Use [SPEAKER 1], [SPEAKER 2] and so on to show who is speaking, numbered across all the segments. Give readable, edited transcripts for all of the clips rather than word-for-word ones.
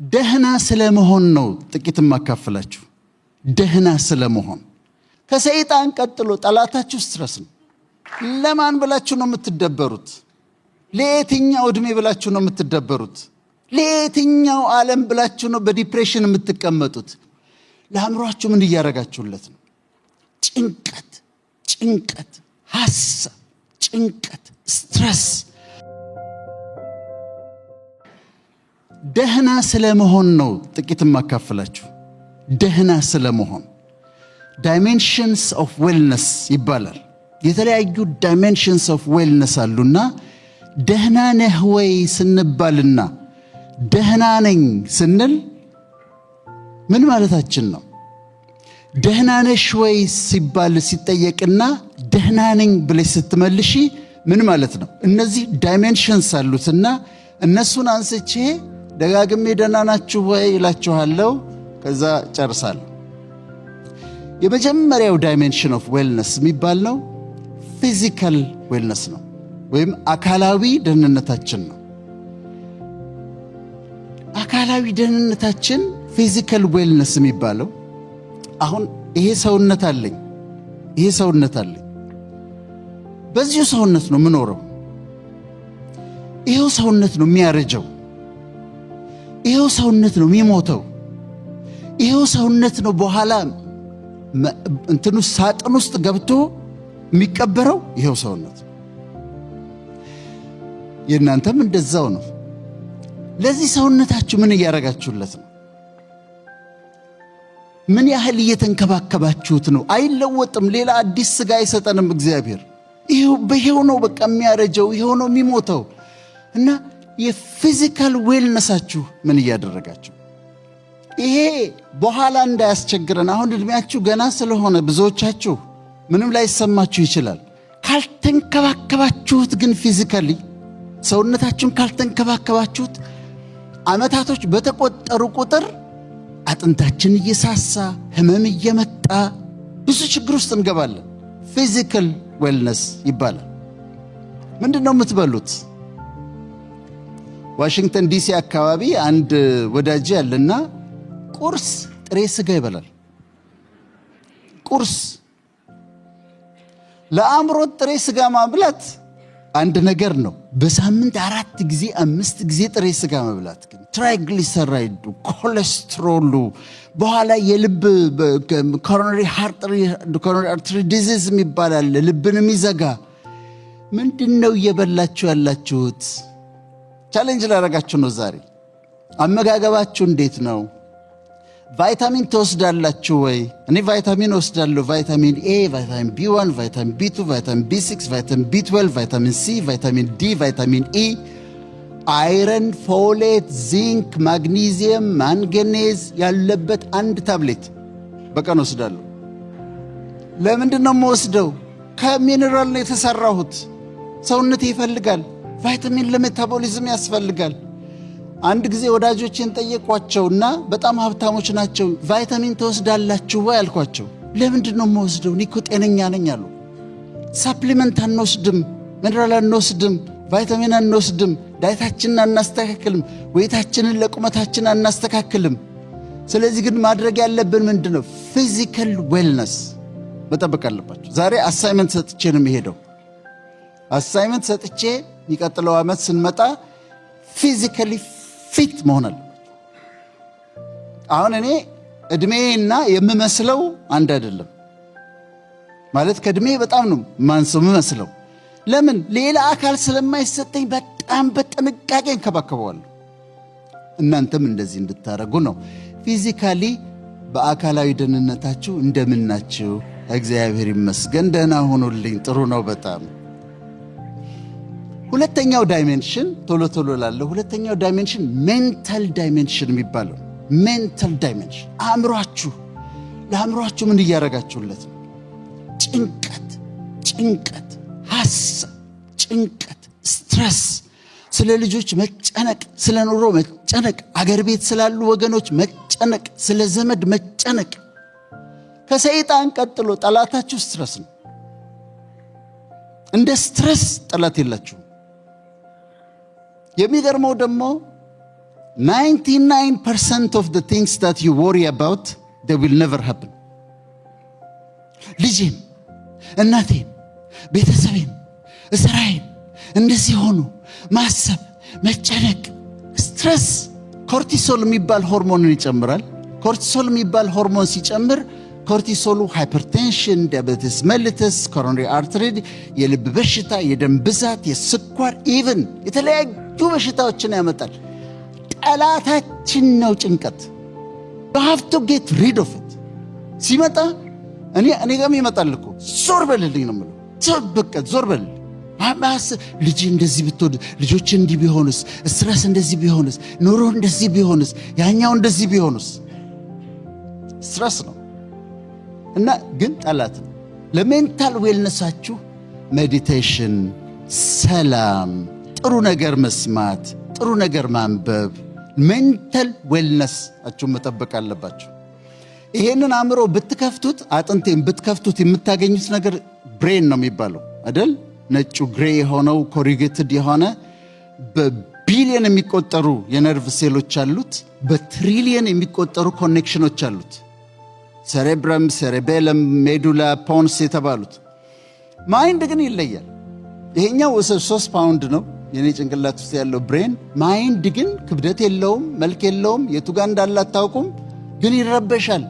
[SPEAKER 1] ደህና ስለመሆን ነው ጥቂት ማካፈላችሁ። ደህና ስለመሆን ከሰይጣን ቀጥሎ ጠላታችሁ ስትረስ ነው። ለማን ብላችሁ ነው የምትደበሩት? ለየትኛው እድሜ ብላችሁ ነው የምትደበሩት? ለየትኛው ዓለም ብላችሁ ነው በዲፕሬሽን የምትቀመጡት? ለአእምሯችሁ ምን እያደረጋችሁለት ነው? ጭንቀት፣ ጭንቀት፣ ሐሳብ፣ ጭንቀት፣ ስትረስ። ደህና ስለመሆን ነው ጥቂት ማካፈላችሁ። ደህና ስለመሆን ዳይሜንሽንስ ኦፍ ዌልነስ ይባላል። የተለያዩ ዳይሜንሽንስ ኦፍ ዌልነስ አሉና ደህና ነህ ወይ ስንባልና ደህና ነኝ ስንል ምን ማለታችን ነው? ደህና ነሽ ወይ ሲባል ሲጠየቅና ደህና ነኝ ብለሽ ስትመልሺ ምን ማለት ነው? እነዚህ ዳይሜንሽንስ አሉትና እነሱን አንስቼ ደጋግሜ ደህና ናችሁ ወይ እላችኋለሁ። ከዛ ጨርሳለሁ። የመጀመሪያው ዳይሜንሽን ኦፍ ዌልነስ የሚባል ነው ፊዚካል ዌልነስ ነው፣ ወይም አካላዊ ደህንነታችን ነው። አካላዊ ደህንነታችን ፊዚካል ዌልነስ የሚባለው አሁን ይሄ ሰውነት አለኝ፣ በዚሁ ሰውነት ነው የምኖረው። ይሄው ሰውነት ነው የሚያረጀው፣ ይሄው ሰውነት ነው የሚሞተው፣ ይሄው ሰውነት ነው በኋላ እንትኑ ሳጥን ውስጥ ገብቶ የሚቀበረው። ይሄው ሰውነት የእናንተም እንደዛው ነው። ለዚህ ሰውነታችሁ ምን እያደረጋችሁለት ነው? ምን ያህል እየተንከባከባችሁት ነው? አይለወጥም። ሌላ አዲስ ሥጋ አይሰጠንም እግዚአብሔር። ይሄው ነው በቃ የሚያረጀው፣ ይሄው ነው የሚሞተው። እና የፊዚካል ዌልነሳችሁ ምን እያደረጋችሁ? ይሄ በኋላ እንዳያስቸግረን። አሁን እድሜያችሁ ገና ስለሆነ ብዙዎቻችሁ ምንም ላይሰማችሁ ይችላል። ካልተንከባከባችሁት ግን ፊዚካሊ ሰውነታችሁን ካልተንከባከባችሁት ዓመታቶች በተቆጠሩ ቁጥር አጥንታችን እየሳሳ ህመም እየመጣ ብዙ ችግር ውስጥ እንገባለን። ፊዚካል ዌልነስ ይባላል። ምንድነው የምትበሉት? ዋሽንግተን ዲሲ አካባቢ አንድ ወዳጅ ያለና ቁርስ ጥሬ ስጋ ይበላል። ቁርስ ለአእምሮ ጥሬ ስጋ ማብላት አንድ ነገር ነው። በሳምንት 4 ጊዜ 5 ጊዜ ጥሬ ስጋ መብላት ግን ትራይግሊሰራይዱ፣ ኮሌስትሮሉ፣ በኋላ የልብ ኮሮነሪ አርተሪ ዲዚዝ የሚባላል ልብን የሚዘጋ። ምንድነው እየበላችሁ ያላችሁት? ቻሌንጅ ላደርጋችሁ ነው ዛሬ። አመጋገባችሁ እንዴት ነው? ቫይታሚን ትወስዳላችሁ ወይ? እኔ ቫይታሚን ወስዳለሁ። ቫይታሚን ኤ፣ ቫይታሚን ቢ1፣ ቫይታሚን ቢ2፣ ቫይታሚን ቢ6፣ ቫይታሚን ቢ12፣ ቫይታሚን ሲ፣ ቫይታሚን ዲ፣ ቫይታሚን ኢ፣ አይረን፣ ፎሌት፣ ዚንክ፣ ማግኒዚየም፣ ማንገኔዝ ያለበት አንድ ታብሌት በቀን ወስዳለሁ። ለምንድን ነው የምወስደው? ከሚነራል ነው የተሰራሁት። ሰውነቴ ይፈልጋል። ቫይታሚን ለሜታቦሊዝም ያስፈልጋል። አንድ ጊዜ ወዳጆቼን ጠየቋቸውና በጣም ሀብታሞች ናቸው። ቫይታሚን ትወስዳላችሁ ወይ አልኳቸው። ለምንድን ነው የምወስደው? እኔ እኮ ጤነኛ ነኝ አሉ። ሳፕሊመንት አንወስድም፣ ሚነራል አንወስድም፣ ቫይታሚን አንወስድም፣ ዳይታችንን አናስተካክልም፣ ወይታችንን ለቁመታችን አናስተካክልም። ስለዚህ ግን ማድረግ ያለብን ምንድን ነው? ፊዚካል ዌልነስ መጠበቅ አለባቸው። ዛሬ አሳይመንት ሰጥቼ ነው የሚሄደው። አሳይመንት ሰጥቼ የሚቀጥለው ዓመት ስንመጣ ፊዚካሊ ፊት መሆን አለባቸው። አሁን እኔ እድሜና የምመስለው አንድ አይደለም ማለት ከእድሜ በጣም ነው ማንሰው የምመስለው። ለምን? ሌላ አካል ስለማይሰጠኝ በጣም በጥንቃቄ እንከባከበዋለሁ። እናንተም እንደዚህ እንድታረጉ ነው። ፊዚካሊ በአካላዊ ደህንነታችሁ እንደምናችሁ? እግዚአብሔር ይመስገን ደህና ሆኖልኝ ጥሩ ነው በጣም። ሁለተኛው ዳይሜንሽን ቶሎ ቶሎ ላለው ሁለተኛው ዳይሜንሽን ሜንታል ዳይሜንሽን የሚባለው ሜንታል ዳይሜንሽን አእምሯችሁ። ለአእምሯችሁ ምን እያደረጋችሁለት ነው? ጭንቀት፣ ጭንቀት፣ ሐሳብ፣ ጭንቀት፣ ስትረስ፣ ስለ ልጆች መጨነቅ፣ ስለ ኑሮ መጨነቅ፣ አገር ቤት ስላሉ ወገኖች መጨነቅ፣ ስለ ዘመድ መጨነቅ። ከሰይጣን ቀጥሎ ጠላታችሁ ስትረስ ነው። እንደ ስትረስ ጠላት የላችሁ። የሚገርመው ደግሞ 99% of the things that you worry about, they will never happen. ልጄን፣ እናቴን፣ ቤተሰቤን፣ እስራኤል እንደዚህ ሆኖ ማሰብ፣ መጨነቅ፣ ስትረስ ኮርቲሶል የሚባል ሆርሞንን ይጨምራል። ኮርቲሶል የሚባል ሆርሞን ሲጨምር ኮርቲሶሉ ሃይፐርቴንሽን፣ ዲያቤቲስ ሜሊተስ፣ ኮሮነሪ አርተሪ፣ የልብ በሽታ፣ የደም ብዛት፣ የስኳር ኢቭን የተለያዩ በሽታዎችን ያመጣል። ጠላታችን ነው ጭንቀት። you have to get rid of it። ሲመጣ እኔ ጋርም ይመጣል እኮ ዞር በልልኝ ነው የምለው። በቃ ዞር በልልኝ። ልጅ እንደዚህ ብትወድ፣ ልጆች እንዲህ ቢሆንስ፣ ስትረስ እንደዚህ ቢሆንስ፣ ኑሮ እንደዚህ ቢሆንስ፣ ያኛው እንደዚህ ቢሆንስ። ስትረስ ነው እና ግን ጠላት ነው። ለሜንታል ዌልነሳችሁ ሜዲቴሽን፣ ሰላም፣ ጥሩ ነገር መስማት፣ ጥሩ ነገር ማንበብ፣ ሜንታል ዌልነሳችሁን መጠበቅ አለባችሁ። ይሄንን አእምሮ ብትከፍቱት፣ አጥንቴን ብትከፍቱት የምታገኙት ነገር ብሬን ነው የሚባለው አይደል? ነጩ ግሬ የሆነው ኮሪጌትድ የሆነ በቢሊየን የሚቆጠሩ የነርቭ ሴሎች አሉት። በትሪሊየን የሚቆጠሩ ኮኔክሽኖች አሉት። ሴሬብረም፣ ሴሬቤለም፣ ሜዱላ፣ ፖንስ የተባሉት። ማይንድ ግን ይለያል። ይሄኛው 3 ፓውንድ ነው የኔ ጭንቅላት ውስጥ ያለው ብሬን። ማይንድ ግን ክብደት የለውም፣ መልክ የለውም፣ የቱ ጋር እንዳለ አታውቁም፣ ግን ይረበሻል።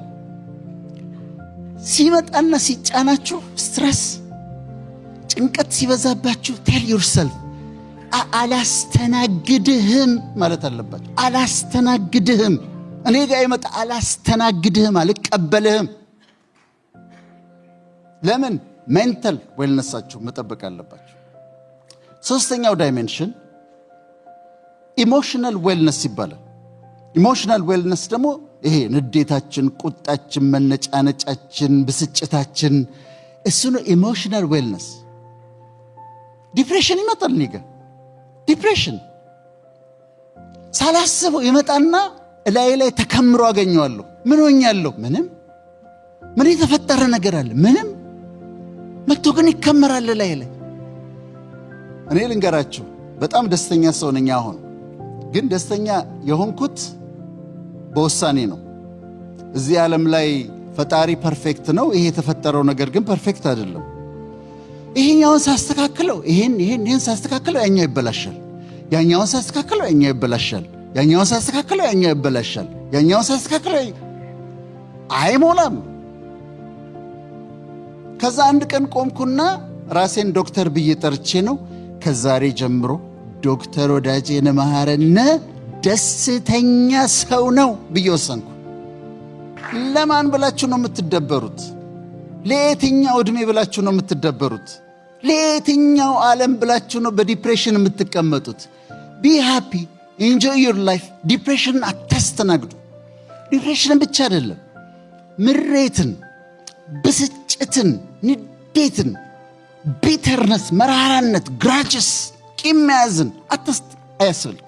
[SPEAKER 1] ሲመጣና ሲጫናችሁ ስትረስ፣ ጭንቀት ሲበዛባችሁ ቴል ዩርሰልፍ አላስተናግድህም ማለት አለባችሁ። አላስተናግድህም፣ እኔ ጋር ይመጣ አላስተናግድህም፣ አልቀበልህም። ለምን? ሜንታል ዌልነሳችሁ መጠበቅ አለባችሁ። ሶስተኛው ዳይሜንሽን ኢሞሽናል ዌልነስ ይባላል። ኢሞሽናል ዌልነስ ደግሞ ይሄ ንዴታችን፣ ቁጣችን፣ መነጫነጫችን፣ ብስጭታችን እሱ ነው ኢሞሽናል ዌልነስ። ዲፕሬሽን ይመጣል። እኔ ጋር ዲፕሬሽን ሳላስበው ይመጣና እላዬ ላይ ተከምሮ አገኘዋለሁ። ምን ሆኛለሁ? ምንም። ምን የተፈጠረ ነገር አለ? ምንም። መጥቶ ግን ይከመራል እላዬ ላይ። እኔ ልንገራችሁ፣ በጣም ደስተኛ ሰው ነኝ። አሁን ግን ደስተኛ የሆንኩት በውሳኔ ነው። እዚህ ዓለም ላይ ፈጣሪ ፐርፌክት ነው። ይሄ የተፈጠረው ነገር ግን ፐርፌክት አይደለም። ይሄኛውን ሳስተካክለው ይሄን ሳስተካክለው ያኛው ይበላሻል። ያኛውን ሳስተካክለው ያኛው ይበላሻል። ያኛውን ሳስተካክለው ያኛው ይበላሻል። ያኛውን ሳስተካክለው አይሞላም። ከዛ አንድ ቀን ቆምኩና ራሴን ዶክተር ብዬ ጠርቼ ነው ከዛሬ ጀምሮ ዶክተር ወዳጄነ መሐረነ ደስተኛ ሰው ነው ብዬ ወሰንኩ። ለማን ብላችሁ ነው የምትደበሩት? ለየትኛው ዕድሜ ብላችሁ ነው የምትደበሩት? ለየትኛው ዓለም ብላችሁ ነው በዲፕሬሽን የምትቀመጡት? ቢ ሃፒ ኢንጆይ ዩር ላይፍ። ዲፕሬሽንን አታስተናግዱ። ዲፕሬሽንን ብቻ አይደለም፣ ምሬትን፣ ብስጭትን፣ ንዴትን፣ ቢተርነስ፣ መራራነት፣ ግራጅስ፣ ቂም መያዝን አያስፈልግም።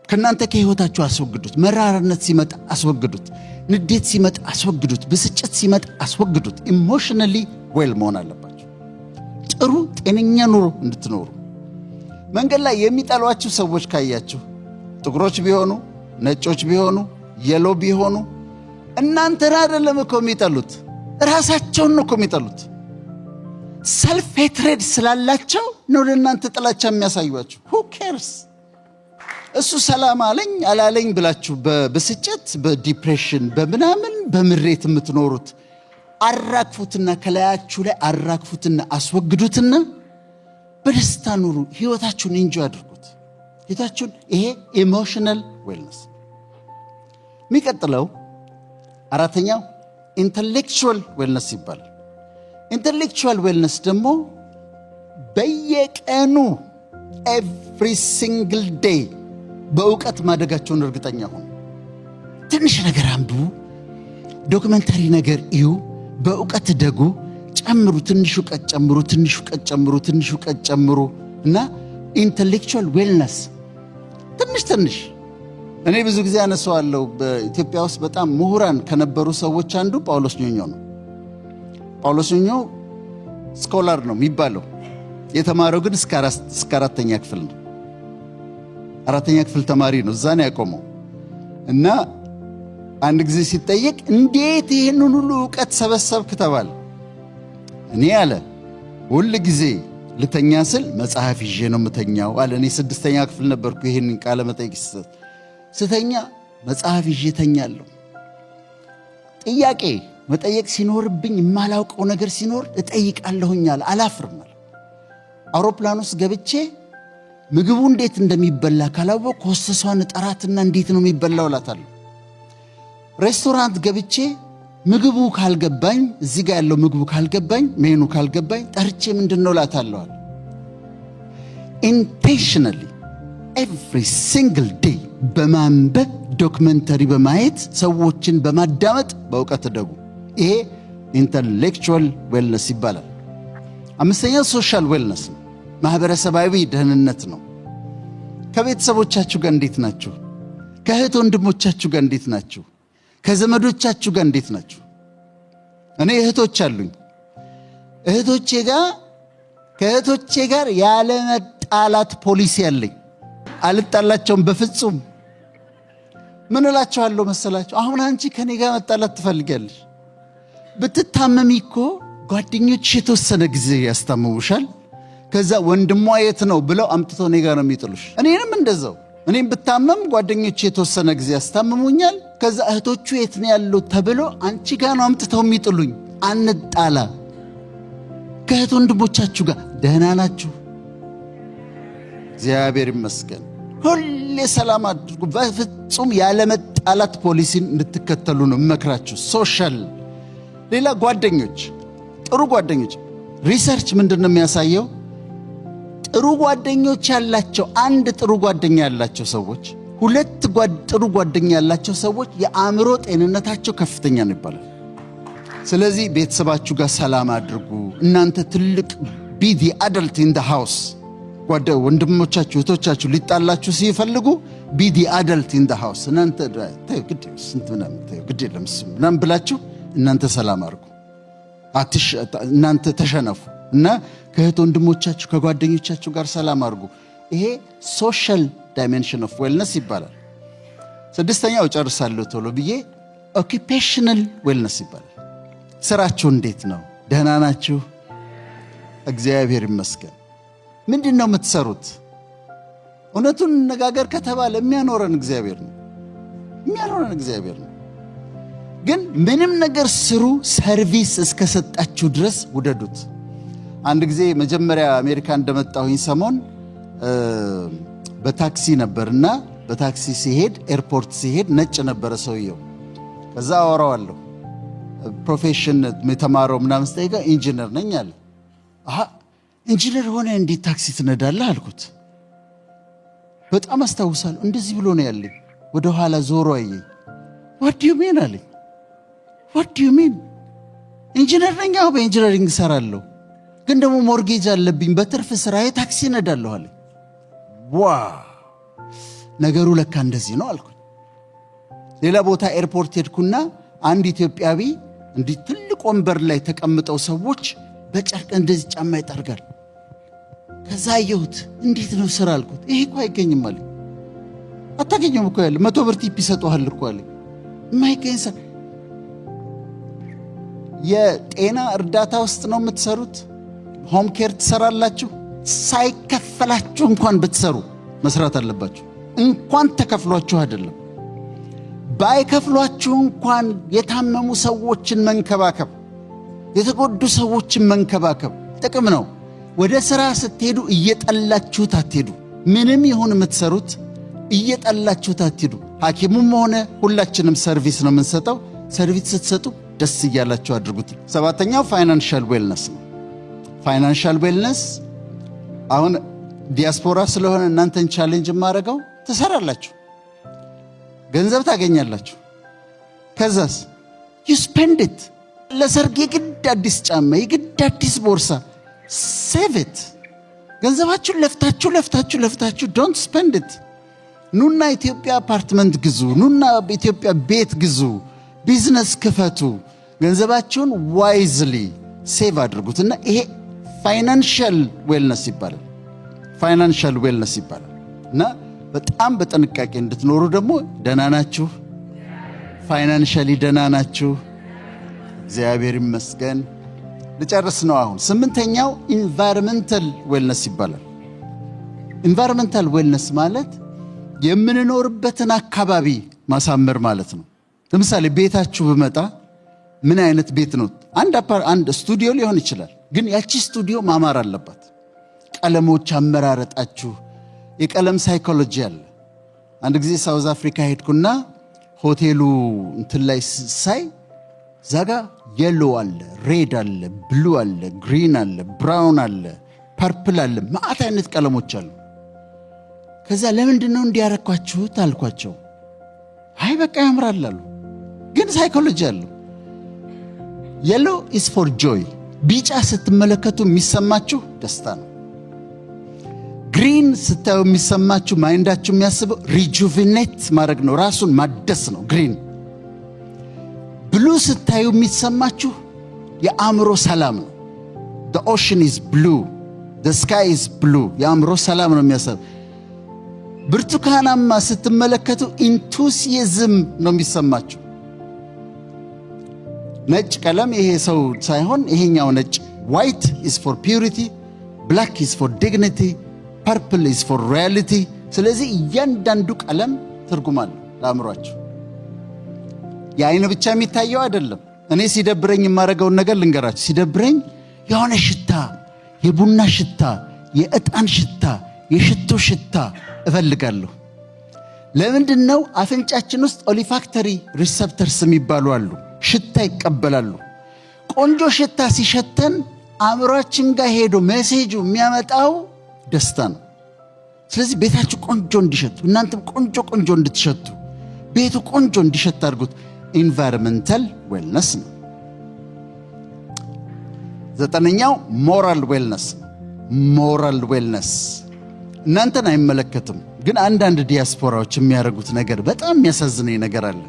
[SPEAKER 1] ከእናንተ ከህይወታችሁ አስወግዱት። መራራነት ሲመጣ አስወግዱት። ንዴት ሲመጣ አስወግዱት። ብስጭት ሲመጣ አስወግዱት። ኢሞሽናሊ ዌል መሆን አለባችሁ፣ ጥሩ ጤነኛ ኑሮ እንድትኖሩ። መንገድ ላይ የሚጠሏችሁ ሰዎች ካያችሁ፣ ጥቁሮች ቢሆኑ፣ ነጮች ቢሆኑ፣ የሎ ቢሆኑ፣ እናንተን አይደለም እኮ የሚጠሉት፣ ራሳቸውን ነው እኮ የሚጠሉት። ሰልፍ ሄትሬድ ስላላቸው ነው ለእናንተ ጥላቻ የሚያሳዩአችሁ። ሁ ኬርስ? እሱ ሰላም አለኝ አላለኝ ብላችሁ በብስጭት በዲፕሬሽን በምናምን በምሬት የምትኖሩት አራግፉትና፣ ከላያችሁ ላይ አራግፉትና አስወግዱትና በደስታ ኑሩ። ህይወታችሁን ኢንጆይ አድርጉት። ህይወታችሁን። ይሄ ኢሞሽናል ዌልነስ። የሚቀጥለው አራተኛው ኢንተሌክቹዋል ዌልነስ ይባላል። ኢንተሌክቹዋል ዌልነስ ደግሞ በየቀኑ ኤቭሪ ሲንግል ዴይ በእውቀት ማደጋቸውን እርግጠኛ ሆኑ። ትንሽ ነገር አንብቡ፣ ዶክመንተሪ ነገር እዩ፣ በእውቀት ደጉ፣ ጨምሩ፣ ትንሽ እውቀት ጨምሩ፣ ትንሽ እውቀት ጨምሩ፣ ትንሽ እውቀት ጨምሩ እና ኢንተሌክቹዋል ዌልነስ ትንሽ ትንሽ። እኔ ብዙ ጊዜ አነሳዋለሁ። በኢትዮጵያ ውስጥ በጣም ምሁራን ከነበሩ ሰዎች አንዱ ጳውሎስ ኞኞ ነው። ጳውሎስ ኞኞ ስኮላር ነው የሚባለው። የተማረው ግን እስከ 4ኛ ክፍል ነው። 4ኛ ክፍል ተማሪ ነው፣ እዛ ነው ያቆመው። እና አንድ ጊዜ ሲጠየቅ እንዴት ይህንን ሁሉ ዕውቀት ሰበሰብክ ተባለ። እኔ አለ ሁል ጊዜ ልተኛ ስል መጽሐፍ ይዤ ነው የምተኛው አለ። እኔ 6ኛ ክፍል ነበርኩ። ይሄንን ቃለ መጠይቅ ስተኛ መጽሐፍ ይዤ ተኛለሁ። ጥያቄ መጠየቅ ሲኖርብኝ የማላውቀው ነገር ሲኖር እጠይቃለሁኛል፣ አላፍርም። አውሮፕላን ውስጥ ገብቼ ምግቡ እንዴት እንደሚበላ ካላወቅሁ ሆስተሷን ጠራትና እንዴት ነው የሚበላው እላታለሁ። ሬስቶራንት ገብቼ ምግቡ ካልገባኝ፣ እዚህ ጋር ያለው ምግቡ ካልገባኝ፣ ሜኑ ካልገባኝ ጠርቼ ምንድነው እላታለሁ። ኢንቴንሽናሊ ኤቭሪ ሲንግል ዴይ በማንበብ ዶክመንተሪ በማየት ሰዎችን በማዳመጥ በእውቀት ደጉ። ይሄ ኢንተሌክቹዋል ዌልነስ ይባላል። 5ኛው ሶሻል ዌልነስ ነው፣ ማህበረሰባዊ ደህንነት ነው። ከቤተሰቦቻችሁ ጋር እንዴት ናችሁ? ከእህት ወንድሞቻችሁ ጋር እንዴት ናችሁ? ከዘመዶቻችሁ ጋር እንዴት ናችሁ? እኔ እህቶች አሉኝ። ከእህቶቼ ጋር ያለ መጣላት ፖሊሲ አለኝ። አልጣላቸውም በፍጹም። ምን እላቸዋለሁ መሰላችሁ? አሁን አንቺ ከኔ ጋር መጣላት ትፈልጊያለሽ? ብትታመሚ እኮ ጓደኞች የተወሰነ ጊዜ ያስታምሙሻል። ከዛ ወንድሟ የት ነው ብለው አምጥተው እኔ ጋር ነው የሚጥሉሽ። እኔንም እንደዛው። እኔም ብታመም ጓደኞች የተወሰነ ጊዜ ያስታምሙኛል። ከዛ እህቶቹ የት ነው ያለው ተብሎ አንቺ ጋር ነው አምጥተው የሚጥሉኝ። አንጣላ። ከእህት ወንድሞቻችሁ ጋር ደህና ናችሁ? እግዚአብሔር ይመስገን። ሁሌ ሰላም አድርጉ። በፍጹም ያለመጣላት ፖሊሲን እንድትከተሉ ነው እመክራችሁ። ሶሻል ሌላ ጓደኞች፣ ጥሩ ጓደኞች። ሪሰርች ምንድነው የሚያሳየው? ጥሩ ጓደኞች ያላቸው፣ አንድ ጥሩ ጓደኛ ያላቸው ሰዎች፣ 2 ጥሩ ጓደኛ ያላቸው ሰዎች የአእምሮ ጤንነታቸው ከፍተኛ ነው ይባላል። ስለዚህ ቤተሰባችሁ ጋር ሰላም አድርጉ። እናንተ ትልቅ ቢዲ አደልት ኢን ዘ ሃውስ። ወንድሞቻችሁ እህቶቻችሁ ሊጣላችሁ ሲፈልጉ ቢዲ አደልት ኢን ዘ ሃውስ። እናንተ ግድ የለም ምናምን ብላችሁ እናንተ ሰላም አድርጉ። እናንተ ተሸነፉ እና ከእህት ወንድሞቻችሁ ከጓደኞቻችሁ ጋር ሰላም አድርጉ። ይሄ ሶሻል ዳይሜንሽን ኦፍ ዌልነስ ይባላል። 6ኛው ጨርሳለሁ ቶሎ ብዬ፣ ኦኪፔሽናል ዌልነስ ይባላል። ስራችሁ እንዴት ነው? ደህና ናችሁ? እግዚአብሔር ይመስገን። ምንድን ነው የምትሰሩት? እውነቱን ነጋገር ከተባለ የሚያኖረን እግዚአብሔር ነው። ግን ምንም ነገር ስሩ፣ ሰርቪስ እስከሰጣችሁ ድረስ ውደዱት። አንድ ጊዜ መጀመሪያ አሜሪካ እንደመጣሁኝ ሰሞን በታክሲ ነበርና በታክሲ ሲሄድ ኤርፖርት ሲሄድ ነጭ ነበረ ሰውየው። ከዛ አወራዋለሁ። ፕሮፌሽን የተማረው ምናምን ስጠይቀ ኢንጂነር ነኝ አለ። ኢንጂነር ሆነ እንዴት ታክሲ ትነዳለህ አልኩት። በጣም አስታውሳለሁ። እንደዚህ ብሎ ነው ያለኝ። ወደ ኋላ ዞሮ አየኝ። what do you mean አለኝ። what do you mean? ኢንጂነር ነኝ። አዎ በኢንጂነሪንግ እሰራለሁ፣ ግን ደግሞ ሞርጌጅ አለብኝ። በትርፍ ስራዬ ታክሲ እነዳለሁ አለኝ። ነገሩ ለካ እንደዚህ ነው አልኩኝ። ሌላ ቦታ ኤርፖርት ሄድኩና አንድ ኢትዮጵያዊ እንዲህ ትልቅ ወንበር ላይ ተቀምጠው ሰዎች በጨርቅ እንደዚህ ጫማ ይጠርጋል። ከዛ አየሁት። እንዴት ነው ስራ አልኩት። ይሄ እኮ አይገኝም አለኝ። አታገኘውም እኮ ያለ 100 ብር ቲፕ ይሰጡሃል እኮ አለኝ። የማይገኝ ስራ። የጤና እርዳታ ውስጥ ነው የምትሰሩት? ሆም ኬር ትሰራላችሁ? ሳይከፈላችሁ እንኳን ብትሰሩ መስራት አለባችሁ። እንኳን ተከፍሏችሁ አይደለም፣ ባይከፍሏችሁ እንኳን የታመሙ ሰዎችን መንከባከብ፣ የተጎዱ ሰዎችን መንከባከብ ጥቅም ነው። ወደ ሥራ ስትሄዱ እየጠላችሁት አትሄዱ። ምንም ይሁን የምትሰሩት እየጠላችሁት አትሄዱ። ሐኪሙም ሆነ ሁላችንም ሰርቪስ ነው የምንሰጠው። ሰርቪስ ስትሰጡ ደስ እያላችሁ አድርጉት። 7ኛው ፋይናንሻል ዌልነስ ነው። ፋይናንሻል ዌልነስ አሁን ዲያስፖራ ስለሆነ እናንተን ቻሌንጅ የማደርገው ትሰራላችሁ፣ ገንዘብ ታገኛላችሁ። ከዛስ you spend it። ለሰርግ የግድ አዲስ ጫማ፣ የግድ አዲስ ቦርሳ፣ save it። ገንዘባችሁን ለፍታችሁ don't spend it። ኑና ኢትዮጵያ አፓርትመንት ግዙ፣ ኑና ኢትዮጵያ ቤት ግዙ፣ ቢዝነስ ክፈቱ። ገንዘባችሁን ዋይዝሊ ሴቭ አድርጉትና ይሄ ፋይናንሻል ዌልነስ ይባላል። እና በጣም በጥንቃቄ እንድትኖሩ ደግሞ ደህና ናችሁ? ፋይናንሻሊ ደህና ናችሁ? እግዚአብሔር ይመስገን። ልጨርስ ነው አሁን። 8ኛው ኢንቫይሮንመንታል ዌልነስ ይባላል። ኢንቫይሮንመንታል ዌልነስ ማለት የምንኖርበትን አካባቢ ማሳመር ማለት ነው። ለምሳሌ ቤታችሁ ብመጣ ምን አይነት ቤት ነው? አንድ ስቱዲዮ ሊሆን ይችላል፣ ግን ያቺ ስቱዲዮ ማማር አለባት። ቀለሞች አመራረጣችሁ፣ የቀለም ሳይኮሎጂ አለ። አንድ ጊዜ ሳውዝ አፍሪካ ሄድኩና ሆቴሉ እንትን ላይ ሳይ ዛጋ የሎ አለ፣ ሬድ አለ፣ ብሉ አለ፣ ግሪን አለ፣ ብራውን አለ፣ ፐርፕል አለ፣ ማአት አይነት ቀለሞች አሉ። ከዛ ለምንድን ነው እንዲያረኳችሁት አልኳቸው። አይ በቃ ያምራል አሉ። ግን ሳይኮሎጂ አለው። የሎ ኢዝ ፎር ጆይ፣ ቢጫ ስትመለከቱ የሚሰማችሁ ደስታ ነው። ግሪን ስታዩ የሚሰማችሁ ማይንዳችሁ የሚያስበው ሪጁቪኔት ማድረግ ነው፣ ራሱን ማደስ ነው ግሪን። ብሉ ስታዩ የሚሰማችሁ የአእምሮ ሰላም ነው። the ocean is blue, the sky is blue፣ የአእምሮ ሰላም ነው የሚያሰብ። ብርቱካናማ ስትመለከቱ ኢንቱሲያዝም ነው የሚሰማችሁ። ነጭ ቀለም ይሄ ሰው ሳይሆን ይሄኛው ነጭ፣ white is for purity, black is for dignity, purple is for reality። ስለዚህ እያንዳንዱ ቀለም ትርጉም አለው ለአእምሯችሁ። የአይን ብቻ የሚታየው አይደለም። እኔ ሲደብረኝ የማደርገውን ነገር ልንገራችሁ። ሲደብረኝ የሆነ ሽታ፣ የቡና ሽታ፣ የዕጣን ሽታ፣ የሽቶ ሽታ እፈልጋለሁ። ለምንድን ነው? አፍንጫችን ውስጥ ኦሊፋክተሪ ሪሰፕተርስ የሚባሉ አሉ፣ ሽታ ይቀበላሉ። ቆንጆ ሽታ ሲሸተን አእምሯችን ጋር ሄዶ ሜሴጁ የሚያመጣው ደስታ ነው። ስለዚህ ቤታችሁ ቆንጆ እንዲሸቱ፣ እናንተም ቆንጆ ቆንጆ እንድትሸቱ፣ ቤቱ ቆንጆ እንዲሸት አድርጉት። ኢንቫይሮንመንታል ዌልነስ ነው። 9ኛው ሞራል ዌልነስ። ሞራል ዌልነስ እናንተን አይመለከትም፣ ግን አንዳንድ ዲያስፖራዎች የሚያደርጉት ነገር በጣም የሚያሳዝነኝ ነገር አለ።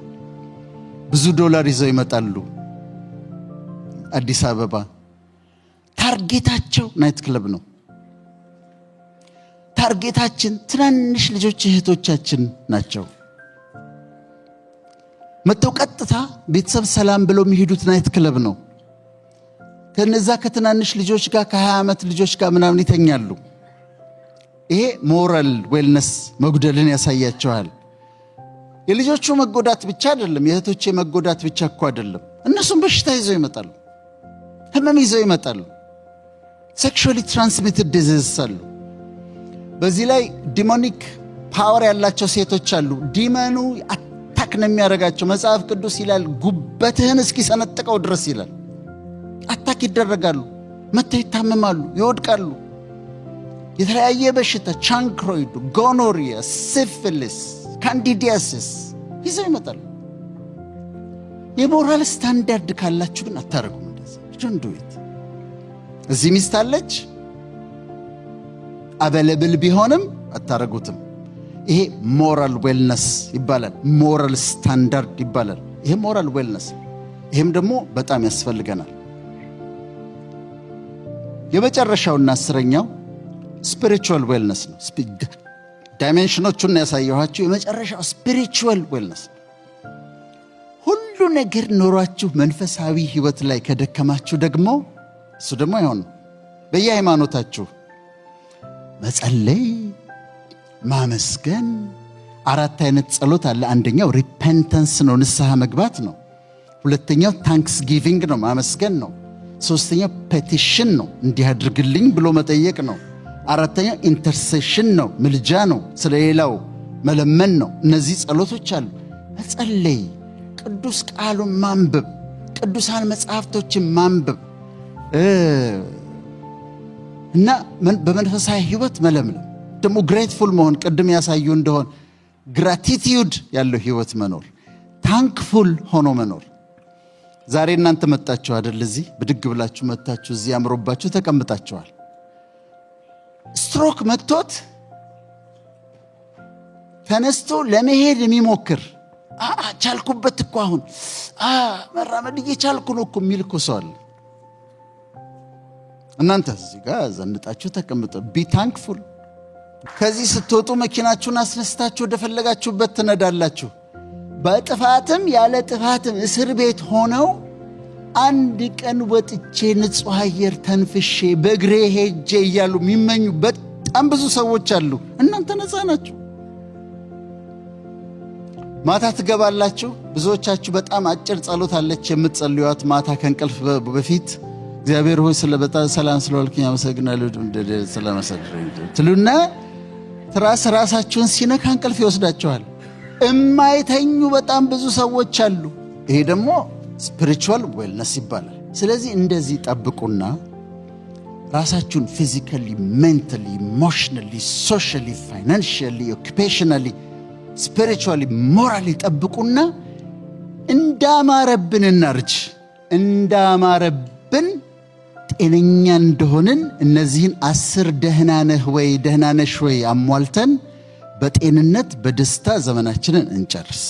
[SPEAKER 1] ብዙ ዶላር ይዘው ይመጣሉ አዲስ አበባ። ታርጌታቸው ናይት ክለብ ነው። ታርጌታችን ትናንሽ ልጆች እህቶቻችን ናቸው። መተው ቀጥታ ቤተሰብ ሰላም ብለው የሚሄዱት ናይት ክለብ ነው። ከነዛ ከትናንሽ ልጆች ጋር ከ20 ዓመት ልጆች ጋር ምናምን ይተኛሉ። ይሄ ሞራል ዌልነስ መጉደልን ያሳያቸዋል። የልጆቹ መጎዳት ብቻ አይደለም፣ የእህቶቼ መጎዳት ብቻ እኮ አይደለም። እነሱም በሽታ ይዘው ይመጣሉ፣ ህመም ይዘው ይመጣሉ። ሴክሹዋሊ ትራንስሚትድ ዲዚዝስ አሉ። በዚህ ላይ ዲሞኒክ ፓወር ያላቸው ሴቶች አሉ። ዲመኑ አታክ ነው የሚያደርጋቸው። መጽሐፍ ቅዱስ ይላል ጉበትህን እስኪሰነጥቀው ድረስ ይላል። አታክ ይደረጋሉ፣ መተው ይታመማሉ፣ ይወድቃሉ። የተለያየ በሽታ ቻንክሮይድ፣ ጎኖሪያ፣ ሲፊሊስ፣ ካንዲዲያሲስ ይዘው ይመጣሉ። የሞራል ስታንዳርድ ካላችሁ ግን አታረጉም። እንደዚህ እዚህ ሚስት አለች አበለብል ቢሆንም አታረጉትም። ይሄ ሞራል ዌልነስ ይባላል። ሞራል ስታንዳርድ ይባላል። ይሄ ሞራል ዌልነስ፣ ይሄም ደግሞ በጣም ያስፈልገናል። የመጨረሻውና 10ኛው ስፒሪቹዋል ዌልነስ ነው። ዳይሜንሽኖቹን ያሳየኋችሁ። የመጨረሻው ስፒሪቹዋል ዌልነስ። ሁሉ ነገር ኖሯችሁ መንፈሳዊ ህይወት ላይ ከደከማችሁ ደግሞ እሱ ደግሞ አይሆንም። በየሃይማኖታችሁ መጸለይ፣ ማመስገን። 4 አይነት ጸሎት አለ። አንደኛው ሪፔንተንስ ነው፣ ንስሐ መግባት ነው። 2ኛው ታንክስ ጊቪንግ ነው፣ ማመስገን ነው። 3ኛው ፔቲሽን ነው፣ እንዲህ አድርግልኝ ብሎ መጠየቅ ነው። 4ኛው ኢንተርሴሽን ነው፣ ምልጃ ነው፣ ስለሌላው መለመን ነው። እነዚህ ጸሎቶች አሉ። መጸለይ፣ ቅዱስ ቃሉን ማንበብ፣ ቅዱሳን መጽሐፍቶችን ማንበብ እና በመንፈሳዊ ህይወት መለምለም፣ ደግሞ ግሬትፉል መሆን። ቅድም ያሳዩ እንደሆን ግራቲቲዩድ ያለው ህይወት መኖር፣ ታንክፉል ሆኖ መኖር። ዛሬ እናንተ መጣችሁ አይደል? እዚህ ብድግ ብላችሁ መጣችሁ፣ እዚህ አምሮባችሁ ተቀምጣችኋል። ስትሮክ መጥቶት ተነስቶ ለመሄድ የሚሞክር ቻልኩበት እኮ አሁን መራመድ እየቻልኩ ነው እኮ የሚል እኮ ሰው አለ። እናንተ እዚህ ጋር ዘንጣችሁ ተቀምጡ። ቢ ታንክፉል፣ ከዚህ ስትወጡ መኪናችሁን አስነስታችሁ ወደፈለጋችሁበት ትነዳላችሁ። በጥፋትም ያለ ጥፋትም እስር ቤት ሆነው አንድ ቀን ወጥቼ ንጹሕ አየር ተንፍሼ በእግሬ ሄጄ እያሉ የሚመኙ በጣም ብዙ ሰዎች አሉ። እናንተ ነፃ ናችሁ። ማታ ትገባላችሁ። ብዙዎቻችሁ በጣም አጭር ጸሎት አለች የምትጸልዩት ማታ ከእንቅልፍ በፊት እግዚአብሔር ሆይ ስለበጣም ሰላም ስለዋልክኝ አመሰግናለሁ ስለመሰለኝ ትሉና ራሳችሁን ሲነካ እንቅልፍ ይወስዳችኋል። እማይተኙ በጣም ብዙ ሰዎች አሉ። ይሄ ደግሞ ስፒሪቹዋል ዌልነስ ይባላል። ስለዚህ እንደዚህ ጠብቁና ራሳችሁን ፊዚካሊ፣ ሜንታሊ፣ ኢሞሽናሊ፣ ሶሻሊ፣ ፋይናንሻሊ፣ ኦኩፔሽናሊ፣ ስፒሪቹዋሊ፣ ሞራሊ ጠብቁና እንዳማረብን እናርጅ። እንዳማረብን ጤነኛ እንደሆንን እነዚህን 10 ደህና ነህ ወይ ደህና ነሽ ወይ አሟልተን በጤንነት በደስታ ዘመናችንን እንጨርስ።